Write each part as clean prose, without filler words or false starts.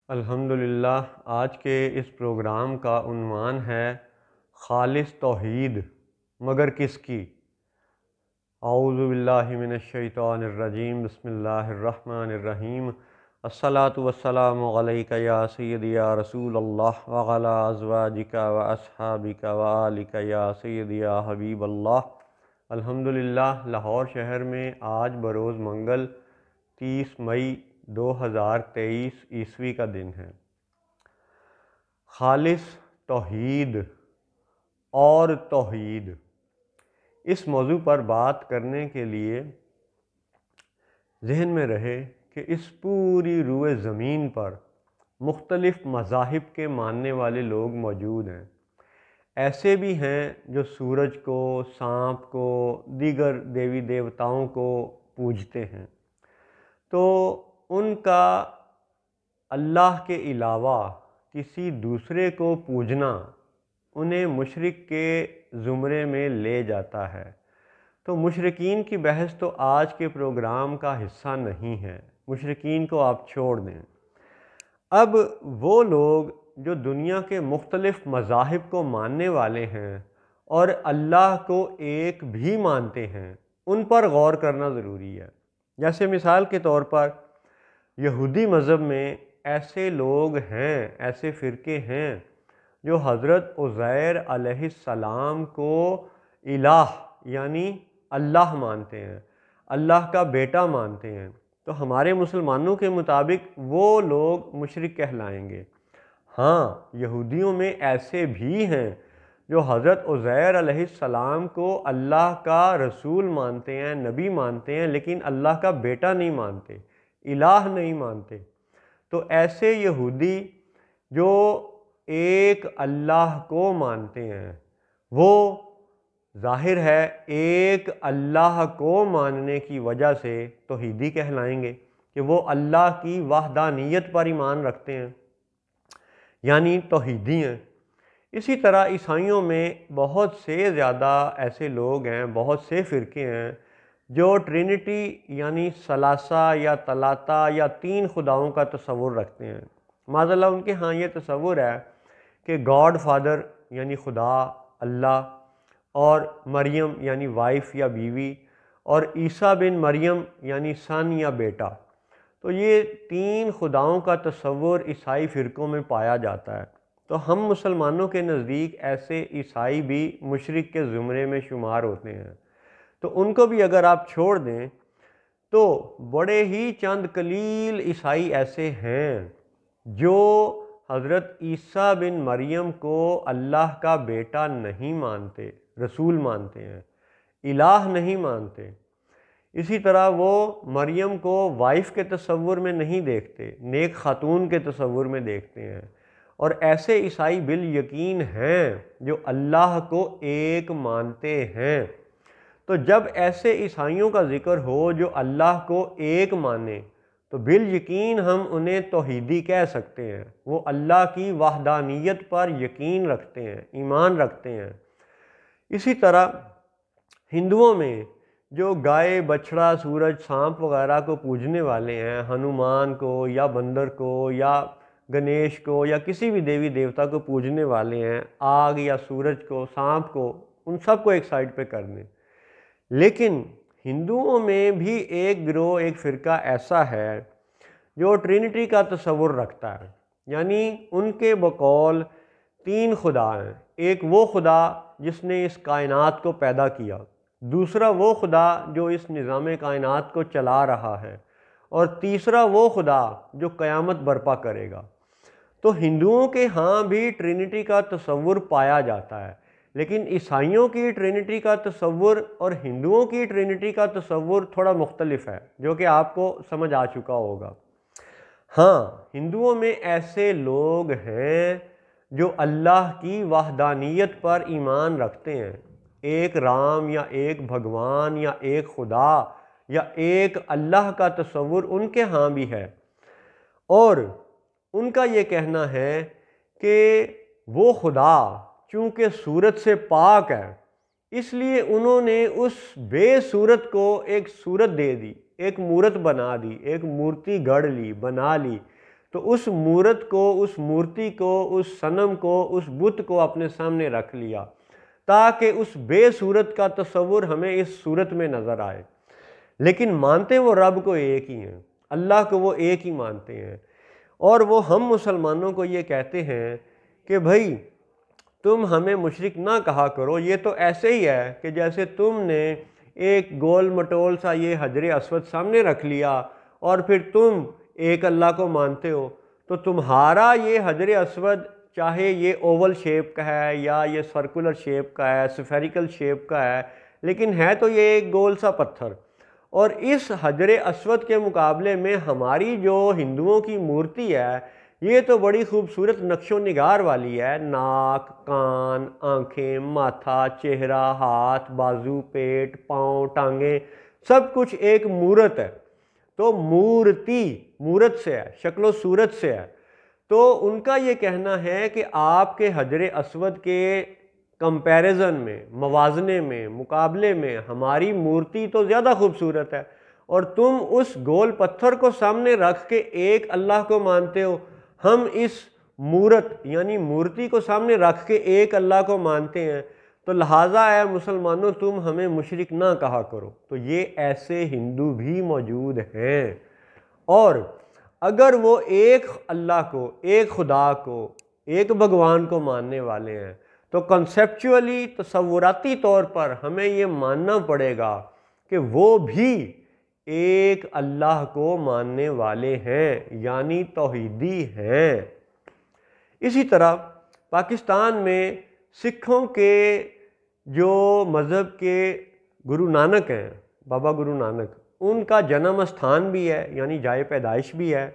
الحمدللہ آج کے اس پروگرام کا عنوان ہے خالص توحید مگر کس کی۔ اعوذ باللہ من الشیطان الرجیم، بسم اللہ الرحمن الرحیم۔ الصلاۃ والسلام علیک یا سیدی یا رسول اللہ وعلی ازواجک و اصحابک و آلک یا سیدی یا حبیب اللہ۔ الحمدللہ لاہور شہر میں آج بروز منگل 30 مئی 2023 عیسوی کا دن ہے۔ خالص توحید اور توحید، اس موضوع پر بات کرنے کے لیے ذہن میں رہے کہ اس پوری روئے زمین پر مختلف مذاہب کے ماننے والے لوگ موجود ہیں۔ ایسے بھی ہیں جو سورج کو، سانپ کو، دیگر دیوی دیوتاؤں کو پوجتے ہیں، تو ان کا اللہ کے علاوہ کسی دوسرے کو پوجنا انہیں مشرک کے زمرے میں لے جاتا ہے۔ تو مشرکین کی بحث تو آج کے پروگرام کا حصہ نہیں ہے، مشرکین کو آپ چھوڑ دیں۔ اب وہ لوگ جو دنیا کے مختلف مذاہب کو ماننے والے ہیں اور اللہ کو ایک بھی مانتے ہیں، ان پر غور کرنا ضروری ہے۔ جیسے مثال کے طور پر یہودی مذہب میں ایسے لوگ ہیں، ایسے فرقے ہیں جو حضرت عزیر علیہ السلام کو الہ یعنی اللہ مانتے ہیں، اللہ کا بیٹا مانتے ہیں۔ تو ہمارے مسلمانوں کے مطابق وہ لوگ مشرک کہلائیں گے۔ ہاں، یہودیوں میں ایسے بھی ہیں جو حضرت عزیر علیہ السلام کو اللہ کا رسول مانتے ہیں، نبی مانتے ہیں، لیکن اللہ کا بیٹا نہیں مانتے، الہ نہیں مانتے۔ تو ایسے یہودی جو ایک اللہ کو مانتے ہیں، وہ ظاہر ہے ایک اللہ کو ماننے کی وجہ سے توحیدی کہلائیں گے کہ وہ اللہ کی وحدانیت پر ایمان رکھتے ہیں، یعنی توحیدی ہیں۔ اسی طرح عیسائیوں میں بہت سے زیادہ ایسے لوگ ہیں، بہت سے فرقے ہیں جو ٹرینٹی یعنی ثلاثہ یا تلاتہ یا تین خداؤں کا تصور رکھتے ہیں۔ معاذاللہ ان کے ہاں یہ تصور ہے کہ گاڈ فادر یعنی خدا اللہ، اور مریم یعنی وائف یا بیوی، اور عیسیٰ بن مریم یعنی سن یا بیٹا۔ تو یہ تین خداؤں کا تصور عیسائی فرقوں میں پایا جاتا ہے۔ تو ہم مسلمانوں کے نزدیک ایسے عیسائی بھی مشرک کے زمرے میں شمار ہوتے ہیں۔ تو ان کو بھی اگر آپ چھوڑ دیں تو بڑے ہی چند قلیل عیسائی ایسے ہیں جو حضرت عیسیٰ بن مریم کو اللہ کا بیٹا نہیں مانتے، رسول مانتے ہیں، الہ نہیں مانتے۔ اسی طرح وہ مریم کو وائف کے تصور میں نہیں دیکھتے، نیک خاتون کے تصور میں دیکھتے ہیں۔ اور ایسے عیسائی بالیقین ہیں جو اللہ کو ایک مانتے ہیں۔ تو جب ایسے عیسائیوں کا ذکر ہو جو اللہ کو ایک مانے تو بالیقین ہم انہیں توحیدی کہہ سکتے ہیں، وہ اللہ کی وحدانیت پر یقین رکھتے ہیں، ایمان رکھتے ہیں۔ اسی طرح ہندوؤں میں جو گائے، بچھڑا، سورج، سانپ وغیرہ کو پوجنے والے ہیں، ہنومان کو یا بندر کو یا گنیش کو یا کسی بھی دیوی دیوتا کو پوجنے والے ہیں، آگ یا سورج کو، سانپ کو، ان سب کو ایک سائڈ پہ کر دیں۔ لیکن ہندوؤں میں بھی ایک گروہ، ایک فرقہ ایسا ہے جو ٹرینٹی کا تصور رکھتا ہے، یعنی ان کے بقول تین خدا ہیں۔ ایک وہ خدا جس نے اس کائنات کو پیدا کیا، دوسرا وہ خدا جو اس نظام کائنات کو چلا رہا ہے، اور تیسرا وہ خدا جو قیامت برپا کرے گا۔ تو ہندوؤں کے ہاں بھی ٹرینٹی کا تصور پایا جاتا ہے، لیکن عیسائیوں کی ٹرینٹی کا تصور اور ہندوؤں کی ٹرینٹی کا تصور تھوڑا مختلف ہے، جو کہ آپ کو سمجھ آ چکا ہوگا۔ ہاں، ہندوؤں میں ایسے لوگ ہیں جو اللہ کی وحدانیت پر ایمان رکھتے ہیں، ایک رام یا ایک بھگوان یا ایک خدا یا ایک اللہ کا تصور ان کے ہاں بھی ہے۔ اور ان کا یہ کہنا ہے کہ وہ خدا چونکہ صورت سے پاک ہے، اس لیے انہوں نے اس بے صورت کو ایک صورت دے دی، ایک مورت بنا دی، ایک مورتی گڑھ لی، بنا لی۔ تو اس مورت کو، اس مورتی کو، اس صنم کو، اس بت کو اپنے سامنے رکھ لیا تاکہ اس بے صورت کا تصور ہمیں اس صورت میں نظر آئے۔ لیکن مانتے وہ رب کو ایک ہی ہیں، اللہ کو وہ ایک ہی مانتے ہیں۔ اور وہ ہم مسلمانوں کو یہ کہتے ہیں کہ بھائی تم ہمیں مشرک نہ کہا کرو، یہ تو ایسے ہی ہے کہ جیسے تم نے ایک گول مٹول سا یہ حجر اسود سامنے رکھ لیا اور پھر تم ایک اللہ کو مانتے ہو، تو تمہارا یہ حجر اسود چاہے یہ اوول شیپ کا ہے یا یہ سرکولر شیپ کا ہے، سفیریکل شیپ کا ہے، لیکن ہے تو یہ ایک گول سا پتھر۔ اور اس حجر اسود کے مقابلے میں ہماری جو ہندوؤں کی مورتی ہے یہ تو بڑی خوبصورت نقش و نگار والی ہے، ناک، کان، آنکھیں، ماتھا، چہرہ، ہاتھ، بازو، پیٹ، پاؤں، ٹانگیں، سب کچھ ایک مورت ہے۔ تو مورتی مورت سے ہے، شکل و صورت سے ہے۔ تو ان کا یہ کہنا ہے کہ آپ کے حجر اسود کے کمپیریزن میں، موازنے میں، مقابلے میں ہماری مورتی تو زیادہ خوبصورت ہے، اور تم اس گول پتھر کو سامنے رکھ کے ایک اللہ کو مانتے ہو، ہم اس مورت یعنی مورتی کو سامنے رکھ کے ایک اللہ کو مانتے ہیں، تو لہٰذا اے مسلمانوں تم ہمیں مشرک نہ کہا کرو۔ تو یہ ایسے ہندو بھی موجود ہیں، اور اگر وہ ایک اللہ کو، ایک خدا کو، ایک بھگوان کو ماننے والے ہیں تو کنسیپچولی، تصوراتی طور پر ہمیں یہ ماننا پڑے گا کہ وہ بھی ایک اللہ کو ماننے والے ہیں، یعنی توحیدی ہیں۔ اسی طرح پاکستان میں سکھوں کے جو مذہب کے گرو نانک ہیں، بابا گرو نانک، ان کا جنم استھان بھی ہے، یعنی جائے پیدائش بھی ہے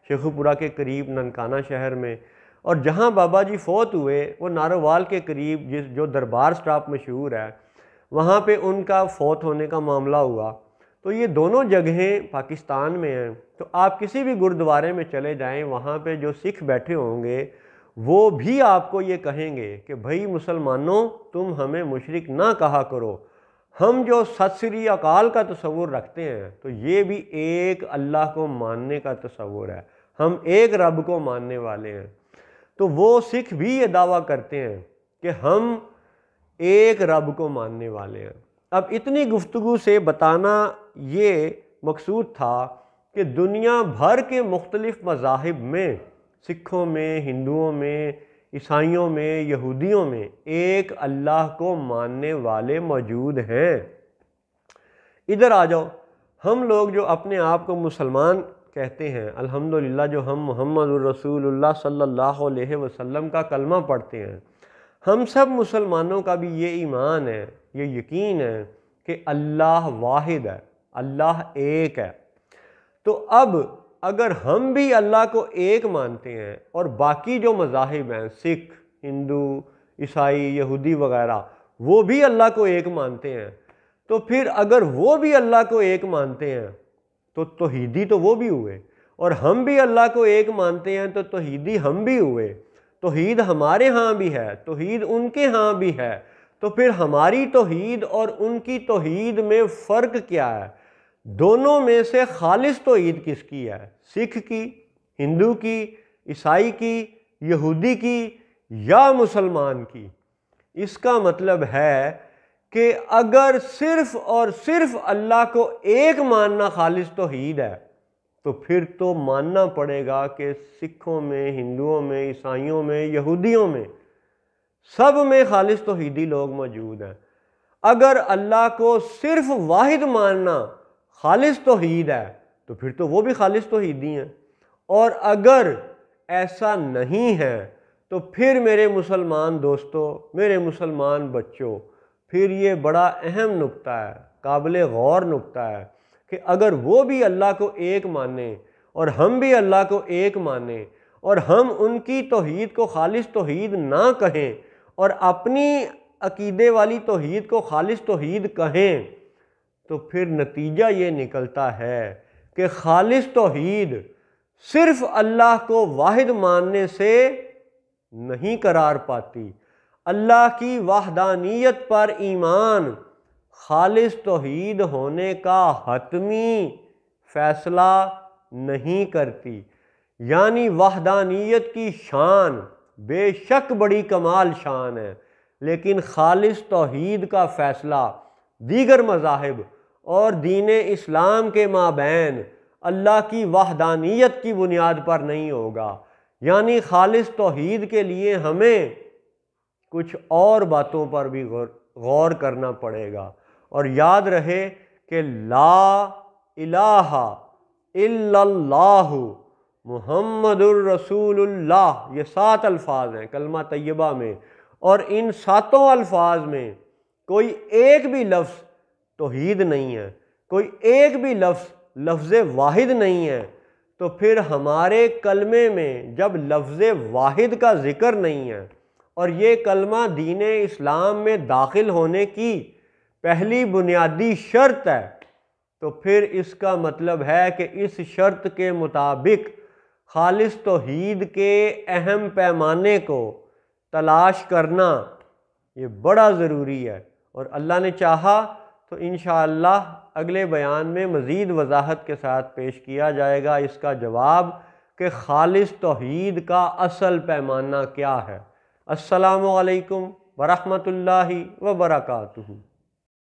شیخو پورہ کے قریب ننکانہ شہر میں، اور جہاں بابا جی فوت ہوئے وہ نارووال کے قریب جو دربار سٹاپ مشہور ہے، وہاں پہ ان کا فوت ہونے کا معاملہ ہوا۔ تو یہ دونوں جگہیں پاکستان میں ہیں، تو آپ کسی بھی گردوارے میں چلے جائیں، وہاں پہ جو سکھ بیٹھے ہوں گے وہ بھی آپ کو یہ کہیں گے کہ بھائی مسلمانوں تم ہمیں مشرک نہ کہا کرو، ہم جو ست سری اکال کا تصور رکھتے ہیں تو یہ بھی ایک اللہ کو ماننے کا تصور ہے، ہم ایک رب کو ماننے والے ہیں۔ تو وہ سکھ بھی یہ دعویٰ کرتے ہیں کہ ہم ایک رب کو ماننے والے ہیں۔ اب اتنی گفتگو سے بتانا یہ مقصود تھا کہ دنیا بھر کے مختلف مذاہب میں، سکھوں میں، ہندوؤں میں، عیسائیوں میں، یہودیوں میں ایک اللہ کو ماننے والے موجود ہیں۔ ادھر آ جاؤ، ہم لوگ جو اپنے آپ کو مسلمان کہتے ہیں، الحمدللہ جو ہم محمد الرسول اللہ صلی اللہ علیہ وسلم کا کلمہ پڑھتے ہیں، ہم سب مسلمانوں کا بھی یہ ایمان ہے، یہ یقین ہے کہ اللہ واحد ہے، اللہ ایک ہے۔ تو اب اگر ہم بھی اللہ کو ایک مانتے ہیں اور باقی جو مذاہب ہیں، سکھ، ہندو، عیسائی، یہودی وغیرہ، وہ بھی اللہ کو ایک مانتے ہیں، تو پھر اگر وہ بھی اللہ کو ایک مانتے ہیں تو توحیدی تو وہ بھی ہوئے، اور ہم بھی اللہ کو ایک مانتے ہیں تو توحیدی ہم بھی ہوئے۔ توحید ہمارے ہاں بھی ہے، توحید ان کے ہاں بھی ہے، تو پھر ہماری توحید اور ان کی توحید میں فرق کیا ہے؟ دونوں میں سے خالص توحید کس کی ہے؟ سکھ کی، ہندو کی، عیسائی کی، یہودی کی، یا مسلمان کی؟ اس کا مطلب ہے کہ اگر صرف اور صرف اللہ کو ایک ماننا خالص توحید ہے تو پھر تو ماننا پڑے گا کہ سکھوں میں، ہندوؤں میں، عیسائیوں میں، یہودیوں میں سب میں خالص توحیدی لوگ موجود ہیں۔ اگر اللہ کو صرف واحد ماننا خالص توحید ہے تو پھر تو وہ بھی خالص توحیدی ہیں، اور اگر ایسا نہیں ہے تو پھر میرے مسلمان دوستو، میرے مسلمان بچوں، پھر یہ بڑا اہم نقطہ ہے، قابل غور نقطہ ہے کہ اگر وہ بھی اللہ کو ایک مانیں اور ہم بھی اللہ کو ایک مانیں، اور ہم ان کی توحید کو خالص توحید نہ کہیں اور اپنی عقیدے والی توحید کو خالص توحید کہیں، تو پھر نتیجہ یہ نکلتا ہے کہ خالص توحید صرف اللہ کو واحد ماننے سے نہیں قرار پاتی۔ اللہ کی وحدانیت پر ایمان خالص توحید ہونے کا حتمی فیصلہ نہیں کرتی، یعنی وحدانیت کی شان بے شک بڑی کمال شان ہے، لیکن خالص توحید کا فیصلہ دیگر مذاہب اور دین اسلام کے مابین اللہ کی وحدانیت کی بنیاد پر نہیں ہوگا۔ یعنی خالص توحید کے لیے ہمیں کچھ اور باتوں پر بھی غور کرنا پڑے گا، اور یاد رہے کہ لا الہ الا اللہ محمد الرسول اللہ، یہ 7 الفاظ ہیں کلمہ طیبہ میں، اور ان 7 الفاظ میں کوئی ایک بھی لفظ توحید نہیں ہے، کوئی ایک بھی لفظ واحد نہیں ہے، تو پھر ہمارے کلمے میں جب لفظ واحد کا ذکر نہیں ہے اور یہ کلمہ دین اسلام میں داخل ہونے کی پہلی بنیادی شرط ہے، تو پھر اس کا مطلب ہے کہ اس شرط کے مطابق خالص توحید کے اہم پیمانے کو تلاش کرنا یہ بڑا ضروری ہے۔ اور اللہ نے چاہا تو انشاءاللہ اگلے بیان میں مزید وضاحت کے ساتھ پیش کیا جائے گا اس کا جواب کہ خالص توحید کا اصل پیمانہ کیا ہے۔ السلام علیکم ورحمۃ اللہ وبرکاتہ۔